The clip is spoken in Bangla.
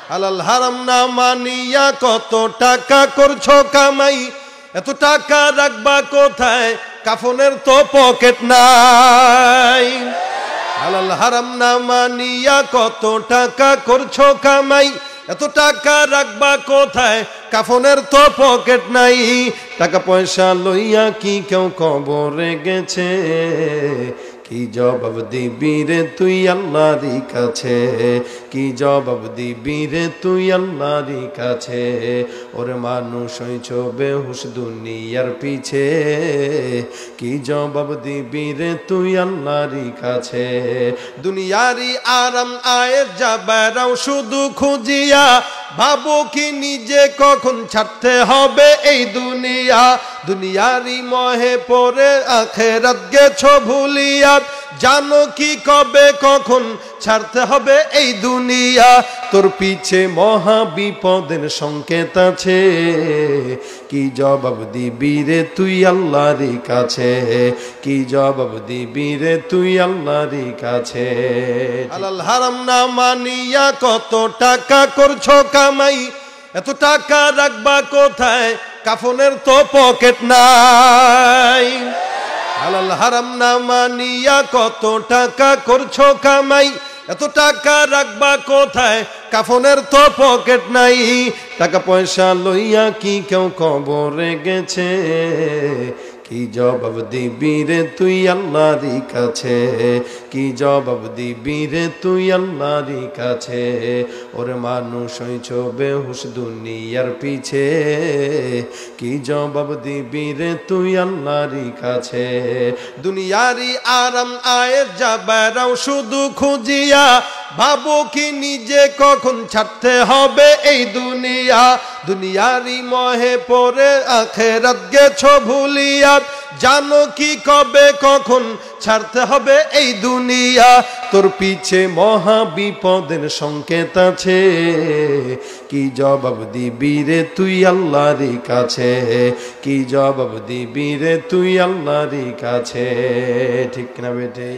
হালাল হারাম না মানিয়া কত টাকা করছো কামাই, এত টাকা রাখবা কোথায়, কাফনের তো পকেট নাই। হালাল হারাম না মানিয়া কত টাকা করছো কামাই, এত টাকা রাখবা কোথায়, কাফনের তো পকেট নাই। টাকা পয়সা লইয়া কি কেউ কবরে গেছে, কি জবাব দিবি রে তুই আল্লাহরই কাছে, কি জবাব দিবি রে তুই আল্লাহরই কাছে। ওরে মানুষ হইছ বেহুশ দুনিয়ার পিছে, কি জবাব দিবি রে তুই আল্লাহরই কাছে। দুনিয়ারি আরাম আয়ের যাবেরাও শুধু খুঁজিয়া, ভাবো কি নিজে কখন ছাড়তে হবে এই দুনিয়া। দুনিয়ারি মহে পড়ে আখেরাত গেছো ভুলিয়া, জানো কি কবে কখন ছাড়তে হবে এই দুনিয়া। তোর পিছে মহা বিপদের সংকেত আছে, কি জবাব দিবি রে তুই আল্লাহরই কাছে, কি জবাব দিবি রে তুই আল্লাহরই কাছে। হালাল হারাম না মানিয়া কত টাকা করছো কামাই, এত টাকা রাখবা কোথায়, কাফনের তো পকেট নাই। হালাল হারাম না মানিয়া কত টাকা করছো কামাই, এত টাকা রাখবা কোথায়, কাফনের তো পকেট নাই। টাকা পয়সা লইয়া কি কেউ কবরে গেছে, কি জবাব দিবি রে তুই আল্লাহরই কাছে, কি জবাব দিবি রে তুই আল্লাহরই কাছে। ওরে মানুষ হইছ বেহুশ দুনিয়ার পিছে, কি জবাব দিবি রে তুই আল্লাহরই কাছে। দুনিয়ারি আরাম আয়ের যাবেরাও শুধু খুঁজিয়া, ভাবো কি নিজে কখন ছাড়তে হবে এই দুনিয়া। দুনিয়ারি মহে পড়ে আখেরাত গেছো ভুলিয়া, জানো কি কবে কখন ছাড়তে হবে এই দুনিয়া। তোর পিছে মহা বিপদের সংকেত আছে, কি জবাব দিবি রে তুই আল্লাহরই কাছে, কি জবাব দিবি রে তুই আল্লাহরই কাছে। ঠিক না বেটে?